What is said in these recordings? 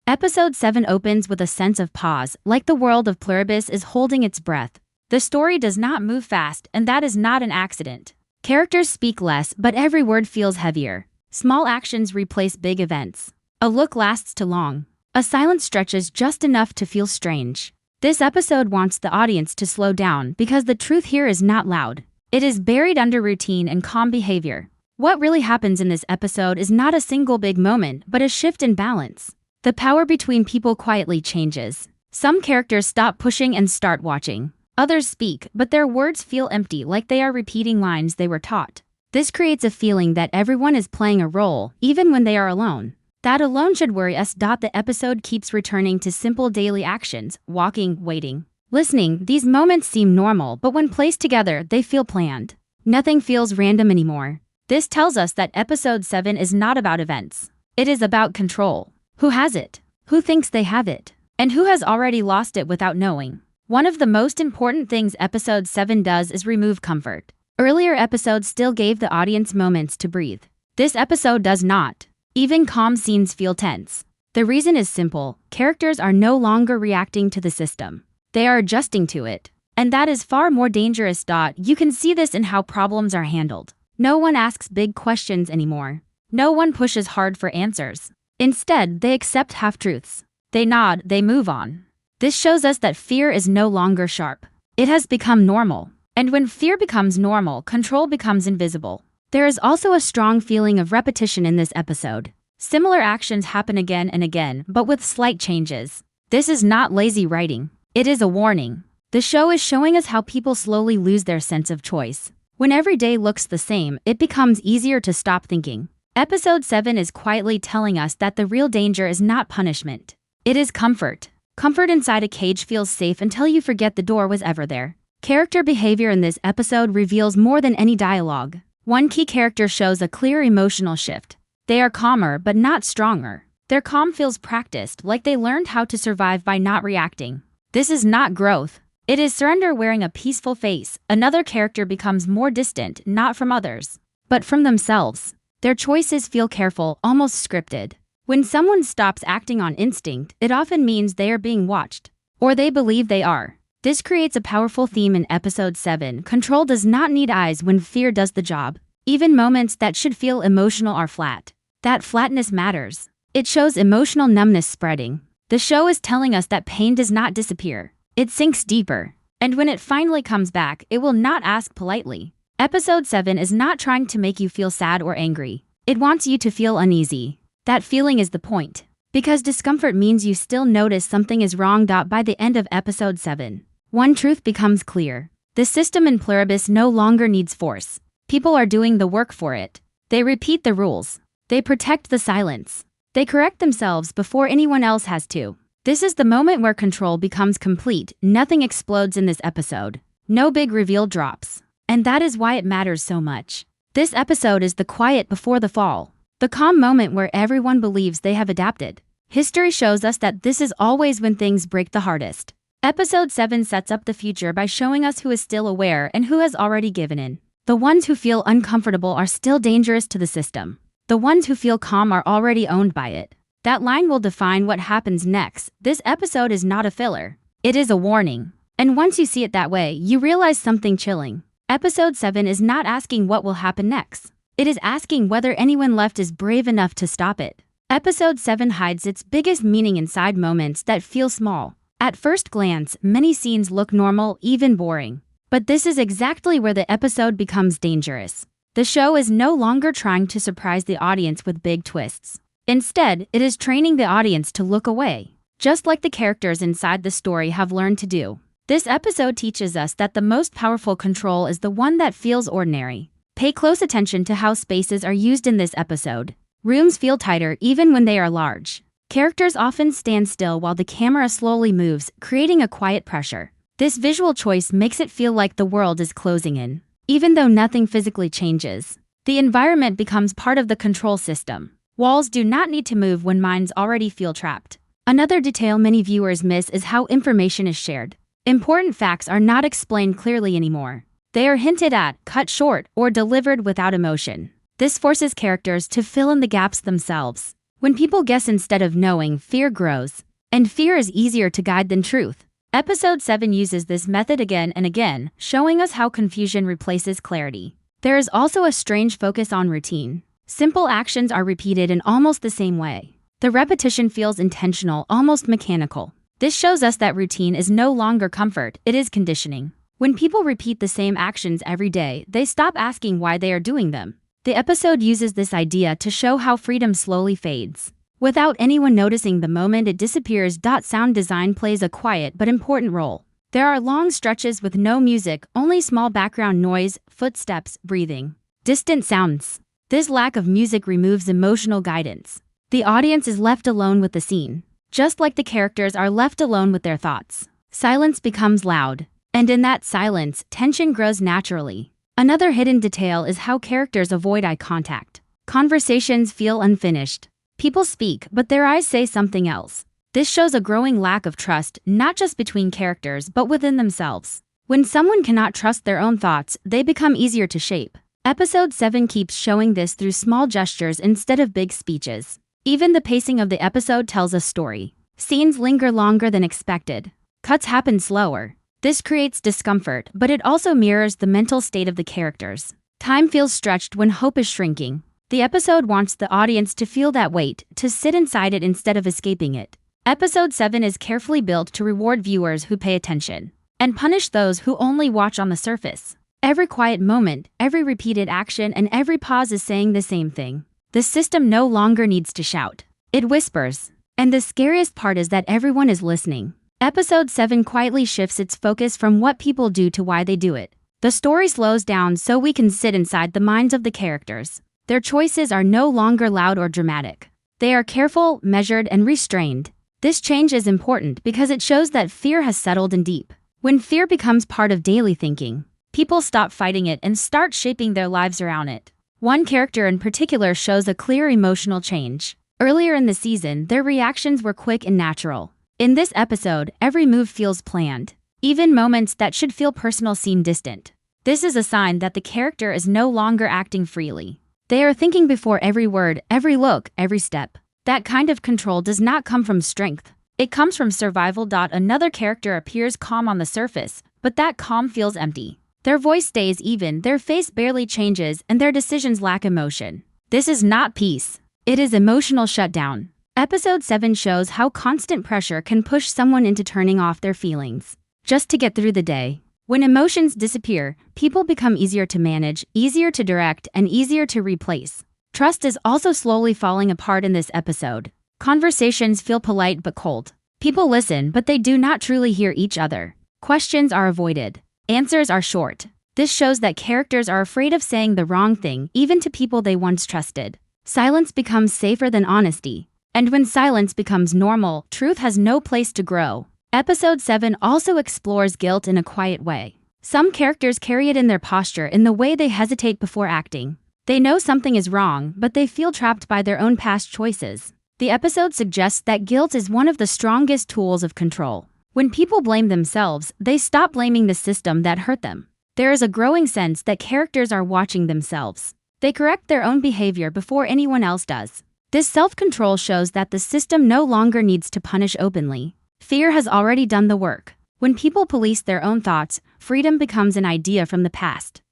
Episode 7 opens with a sense of pause, like the world of Pluribus is holding its breath. The story does not move fast, and that is not an accident. Characters speak less, but every word feels heavier. Small actions replace big events. A look lasts too long. A silence stretches just enough to feel strange. This episode wants the audience to slow down because the truth here is not loud. It is buried under routine and calm behavior. What really happens in this episode is not a single big moment, but a shift in balance. The power between people quietly changes. Some characters stop pushing and start watching. Others speak, but their words feel empty, like they are repeating lines they were taught. This creates a feeling that everyone is playing a role, even when they are alone. That alone should worry us. The episode keeps returning to simple daily actions: walking, waiting, listening. These moments seem normal, but when placed together, they feel planned. Nothing feels random anymore. This tells us that episode 7 is not about events. It is about control. Who has it? Who thinks they have it? And who has already lost it without knowing? One of the most important things episode 7 does is remove comfort. Earlier episodes still gave the audience moments to breathe. This episode does not. Even calm scenes feel tense. The reason is simple: characters are no longer reacting to the system. They are adjusting to it. And that is far more dangerous. You can see this in how problems are handled. No one asks big questions anymore. No one pushes hard for answers. Instead, they accept half-truths. They nod, they move on. This shows us that fear is no longer sharp. It has become normal. And when fear becomes normal, control becomes invisible. There is also a strong feeling of repetition in this episode. Similar actions happen again and again, but with slight changes. This is not lazy writing. It is a warning. The show is showing us how people slowly lose their sense of choice. When every day looks the same, it becomes easier to stop thinking. Episode 7 is quietly telling us that the real danger is not punishment. It is comfort. Comfort inside a cage feels safe until you forget the door was ever there. Character behavior in this episode reveals more than any dialogue. One key character shows a clear emotional shift. They are calmer but not stronger. Their calm feels practiced, like they learned how to survive by not reacting. This is not growth. It is surrender wearing a peaceful face. Another character becomes more distant, not from others, but from themselves. Their choices feel careful, almost scripted. When someone stops acting on instinct, it often means they are being watched, or they believe they are. This creates a powerful theme in episode 7. Control does not need eyes when fear does the job. Even moments that should feel emotional are flat. That flatness matters. It shows emotional numbness spreading. The show is telling us that pain does not disappear. It sinks deeper. And when it finally comes back, it will not ask politely. Episode 7 is not trying to make you feel sad or angry. It wants you to feel uneasy. That feeling is the point. Because discomfort means you still notice something is wrong. By the end of episode 7, one truth becomes clear. The system in Pluribus no longer needs force. People are doing the work for it. They repeat the rules. They protect the silence. They correct themselves before anyone else has to. This is the moment where control becomes complete. Nothing explodes in this episode. No big reveal drops. And that is why it matters so much. This episode is the quiet before the fall. The calm moment where everyone believes they have adapted. History shows us that this is always when things break the hardest. Episode 7 sets up the future by showing us who is still aware and who has already given in. The ones who feel uncomfortable are still dangerous to the system. The ones who feel calm are already owned by it. That line will define what happens next. This episode is not a filler. It is a warning. And once you see it that way, you realize something chilling. Episode 7 is not asking what will happen next. It is asking whether anyone left is brave enough to stop it. Episode 7 hides its biggest meaning inside moments that feel small. At first glance, many scenes look normal, even boring. But this is exactly where the episode becomes dangerous. The show is no longer trying to surprise the audience with big twists. Instead, it is training the audience to look away, just like the characters inside the story have learned to do. This episode teaches us that the most powerful control is the one that feels ordinary. Pay close attention to how spaces are used in this episode. Rooms feel tighter even when they are large. Characters often stand still while the camera slowly moves, creating a quiet pressure. This visual choice makes it feel like the world is closing in. Even though nothing physically changes, the environment becomes part of the control system. Walls do not need to move when minds already feel trapped. Another detail many viewers miss is how information is shared. Important facts are not explained clearly anymore. They are hinted at, cut short, or delivered without emotion. This forces characters to fill in the gaps themselves. When people guess instead of knowing, fear grows. And fear is easier to guide than truth. Episode 7 uses this method again and again, showing us how confusion replaces clarity. There is also a strange focus on routine. Simple actions are repeated in almost the same way. The repetition feels intentional, almost mechanical. This shows us that routine is no longer comfort, it is conditioning. When people repeat the same actions every day, they stop asking why they are doing them. The episode uses this idea to show how freedom slowly fades. Without anyone noticing the moment it disappears. Sound design plays a quiet but important role. There are long stretches with no music, only small background noise, footsteps, breathing, distant sounds. This lack of music removes emotional guidance. The audience is left alone with the scene, just like the characters are left alone with their thoughts. Silence becomes loud, and in that silence, tension grows naturally. Another hidden detail is how characters avoid eye contact. Conversations feel unfinished. People speak, but their eyes say something else. This shows a growing lack of trust, not just between characters, but within themselves. When someone cannot trust their own thoughts, they become easier to shape. Episode 7 keeps showing this through small gestures instead of big speeches. Even the pacing of the episode tells a story. Scenes linger longer than expected. Cuts happen slower. This creates discomfort, but it also mirrors the mental state of the characters. Time feels stretched when hope is shrinking. The episode wants the audience to feel that weight, to sit inside it instead of escaping it. Episode 7 is carefully built to reward viewers who pay attention, and punish those who only watch on the surface. Every quiet moment, every repeated action, and every pause is saying the same thing. The system no longer needs to shout. It whispers. And the scariest part is that everyone is listening. Episode 7 quietly shifts its focus from what people do to why they do it. The story slows down so we can sit inside the minds of the characters. Their choices are no longer loud or dramatic. They are careful, measured, and restrained. This change is important because it shows that fear has settled in deep. When fear becomes part of daily thinking, people stop fighting it and start shaping their lives around it. One character in particular shows a clear emotional change. Earlier in the season, their reactions were quick and natural. In this episode, every move feels planned. Even moments that should feel personal seem distant. This is a sign that the character is no longer acting freely. They are thinking before every word, every look, every step. That kind of control does not come from strength. It comes from survival. Another character appears calm on the surface, but that calm feels empty. Their voice stays even, their face barely changes, and their decisions lack emotion. This is not peace. It is emotional shutdown. Episode 7 shows how constant pressure can push someone into turning off their feelings, just to get through the day. When emotions disappear, people become easier to manage, easier to direct, and easier to replace. Trust is also slowly falling apart in this episode. Conversations feel polite but cold. People listen, but they do not truly hear each other. Questions are avoided. Answers are short. This shows that characters are afraid of saying the wrong thing, even to people they once trusted. Silence becomes safer than honesty. And when silence becomes normal, truth has no place to grow. Episode 7 also explores guilt in a quiet way. Some characters carry it in their posture, in the way they hesitate before acting. They know something is wrong, but they feel trapped by their own past choices. The episode suggests that guilt is one of the strongest tools of control. When people blame themselves, they stop blaming the system that hurt them. There is a growing sense that characters are watching themselves. They correct their own behavior before anyone else does. This self-control shows that the system no longer needs to punish openly. Fear has already done the work. When people police their own thoughts, freedom becomes an idea from the past.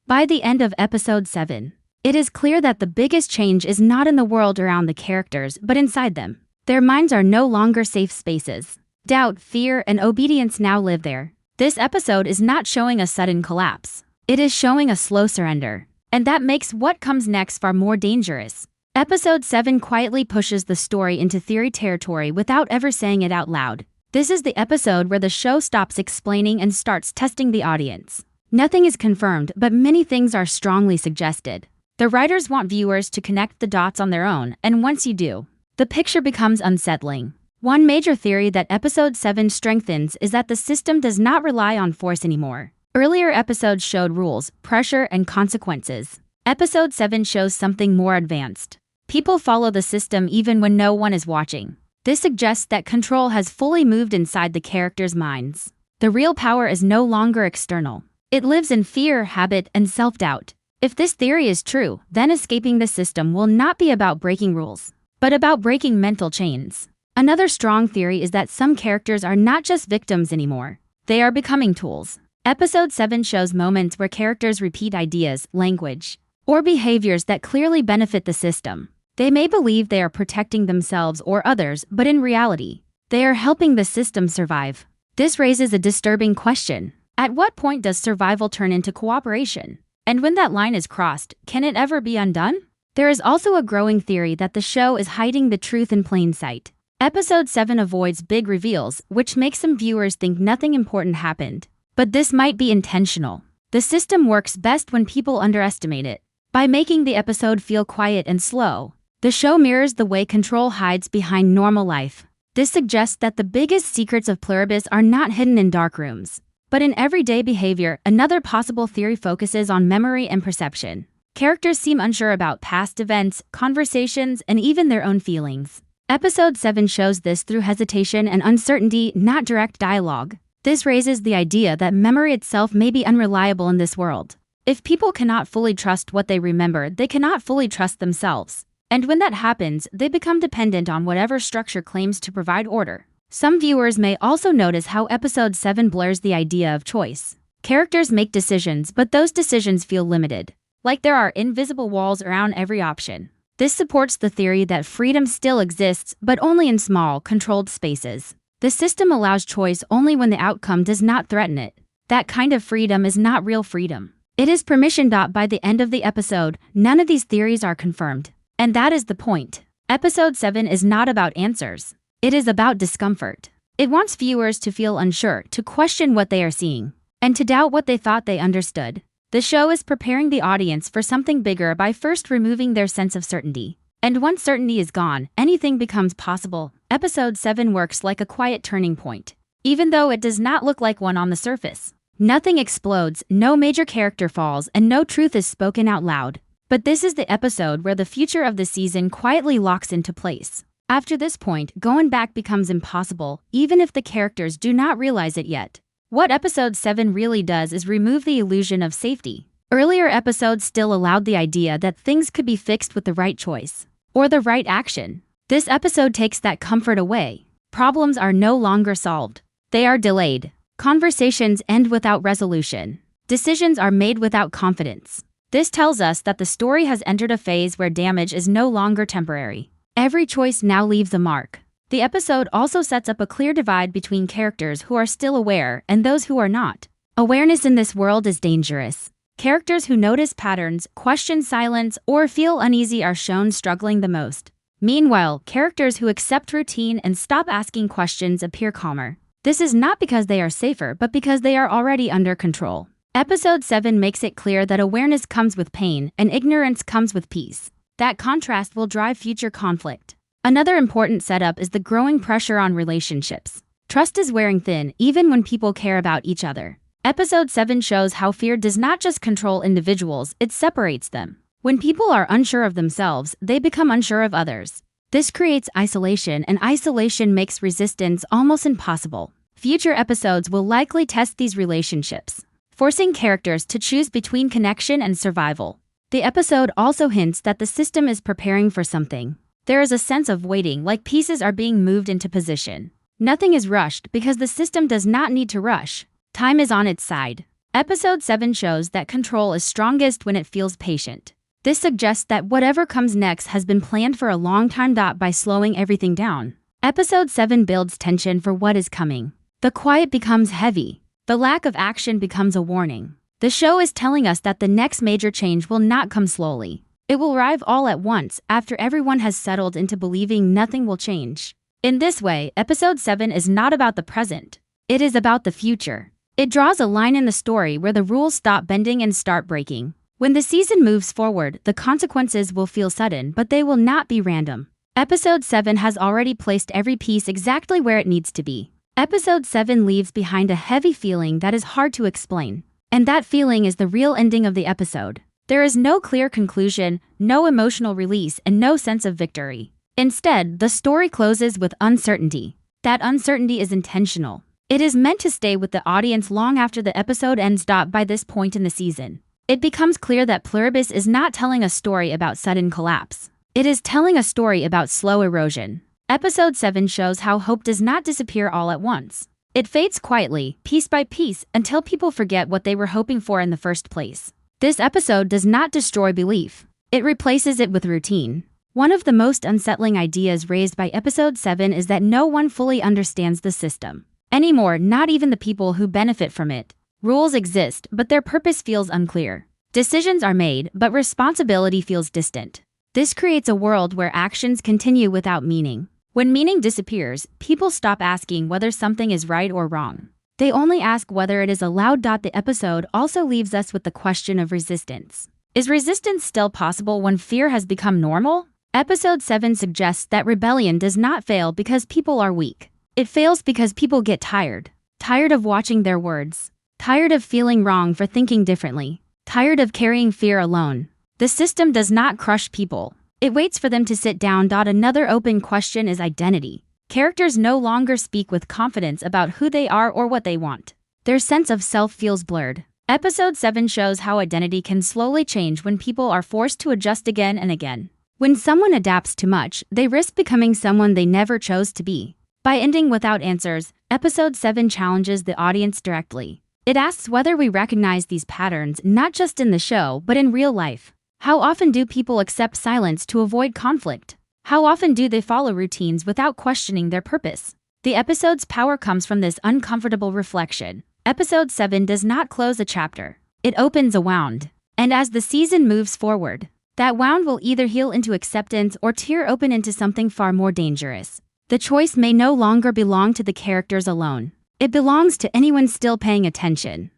By the end of episode 7, it is clear that the biggest change is not in the world around the characters, but inside them. Their minds are no longer safe spaces. Doubt, fear, and obedience now live there. This episode is not showing a sudden collapse. It is showing a slow surrender. And that makes what comes next far more dangerous. Episode 7 quietly pushes the story into theory territory without ever saying it out loud. This is the episode where the show stops explaining and starts testing the audience. Nothing is confirmed, but many things are strongly suggested. The writers want viewers to connect the dots on their own, and once you do, the picture becomes unsettling. One major theory that episode 7 strengthens is that the system does not rely on force anymore. Earlier episodes showed rules, pressure, and consequences. Episode 7 shows something more advanced. People follow the system even when no one is watching. This suggests that control has fully moved inside the characters' minds. The real power is no longer external. It lives in fear, habit, and self-doubt. If this theory is true, then escaping the system will not be about breaking rules. but about breaking mental chains. Another strong theory is that some characters are not just victims anymore. They are becoming tools. Episode 7 shows moments where characters repeat ideas, language, or behaviors that clearly benefit the system. They may believe they are protecting themselves or others, but in reality, they are helping the system survive. This raises a disturbing question. At what point does survival turn into cooperation? And when that line is crossed, can it ever be undone? There is also a growing theory that the show is hiding the truth in plain sight. Episode 7 avoids big reveals, which makes some viewers think nothing important happened. But this might be intentional. The system works best when people underestimate it. By making the episode feel quiet and slow, the show mirrors the way control hides behind normal life. This suggests that the biggest secrets of Pluribus are not hidden in dark rooms, but in everyday behavior. Another possible theory focuses on memory and perception. Characters seem unsure about past events, conversations, and even their own feelings. Episode 7 shows this through hesitation and uncertainty, not direct dialogue. This raises the idea that memory itself may be unreliable in this world. If people cannot fully trust what they remember, they cannot fully trust themselves. And when that happens, they become dependent on whatever structure claims to provide order. Some viewers may also notice how Episode 7 blurs the idea of choice. Characters make decisions, but those decisions feel limited, like there are invisible walls around every option. This supports the theory that freedom still exists, but only in small, controlled spaces. The system allows choice only when the outcome does not threaten it. That kind of freedom is not real freedom. It is permission. By the end of the episode, none of these theories are confirmed. And that is the point. Episode 7 is not about answers. It is about discomfort. It wants viewers to feel unsure, to question what they are seeing, and to doubt what they thought they understood. The show is preparing the audience for something bigger by first removing their sense of certainty. And once certainty is gone, anything becomes possible. Episode 7 works like a quiet turning point, even though it does not look like one on the surface. Nothing explodes, no major character falls, and no truth is spoken out loud. But this is the episode where the future of the season quietly locks into place. After this point, going back becomes impossible, even if the characters do not realize it yet. What Episode 7 really does is remove the illusion of safety. Earlier episodes still allowed the idea that things could be fixed with the right choice, or the right action. This episode takes that comfort away. Problems are no longer solved. They are delayed. Conversations end without resolution. Decisions are made without confidence. This tells us that the story has entered a phase where damage is no longer temporary. Every choice now leaves a mark. The episode also sets up a clear divide between characters who are still aware and those who are not. Awareness in this world is dangerous. Characters who notice patterns, question silence, or feel uneasy are shown struggling the most. Meanwhile, characters who accept routine and stop asking questions appear calmer. This is not because they are safer, but because they are already under control. Episode 7 makes it clear that awareness comes with pain and ignorance comes with peace. That contrast will drive future conflict. Another important setup is the growing pressure on relationships. Trust is wearing thin, even when people care about each other. Episode 7 shows how fear does not just control individuals, it separates them. When people are unsure of themselves, they become unsure of others. This creates isolation, and isolation makes resistance almost impossible. Future episodes will likely test these relationships, forcing characters to choose between connection and survival. The episode also hints that the system is preparing for something. There is a sense of waiting, like pieces are being moved into position. Nothing is rushed because the system does not need to rush. Time is on its side. Episode 7 shows that control is strongest when it feels patient. This suggests that whatever comes next has been planned for a long time. By slowing everything down, Episode 7 builds tension for what is coming. The quiet becomes heavy. The lack of action becomes a warning. The show is telling us that the next major change will not come slowly. It will arrive all at once after everyone has settled into believing nothing will change. In this way, Episode 7 is not about the present. It is about the future. It draws a line in the story where the rules stop bending and start breaking. When the season moves forward, the consequences will feel sudden, but they will not be random. Episode 7 has already placed every piece exactly where it needs to be. Episode 7 leaves behind a heavy feeling that is hard to explain. And that feeling is the real ending of the episode. There is no clear conclusion, no emotional release, and no sense of victory. Instead, the story closes with uncertainty. That uncertainty is intentional. It is meant to stay with the audience long after the episode ends. By this point in the season, it becomes clear that Pluribus is not telling a story about sudden collapse. It is telling a story about slow erosion. Episode 7 shows how hope does not disappear all at once. It fades quietly, piece by piece, until people forget what they were hoping for in the first place. This episode does not destroy belief. It replaces it with routine. One of the most unsettling ideas raised by Episode 7 is that no one fully understands the system anymore, not even the people who benefit from it. Rules exist, but their purpose feels unclear. Decisions are made, but responsibility feels distant. This creates a world where actions continue without meaning. When meaning disappears, people stop asking whether something is right or wrong. They only ask whether it is allowed. The episode also leaves us with the question of resistance. Is resistance still possible when fear has become normal? Episode 7 suggests that rebellion does not fail because people are weak. It fails because people get tired. Tired of watching their words. Tired of feeling wrong for thinking differently. Tired of carrying fear alone. The system does not crush people. It waits for them to sit down. Another open question is identity. Characters no longer speak with confidence about who they are or what they want. Their sense of self feels blurred. Episode 7 shows how identity can slowly change when people are forced to adjust again and again. When someone adapts too much, they risk becoming someone they never chose to be. By ending without answers, Episode 7 challenges the audience directly. It asks whether we recognize these patterns not just in the show but in real life. How often do people accept silence to avoid conflict? How often do they follow routines without questioning their purpose? The episode's power comes from this uncomfortable reflection. Episode 7 does not close a chapter. It opens a wound. And as the season moves forward, that wound will either heal into acceptance or tear open into something far more dangerous. The choice may no longer belong to the characters alone. It belongs to anyone still paying attention.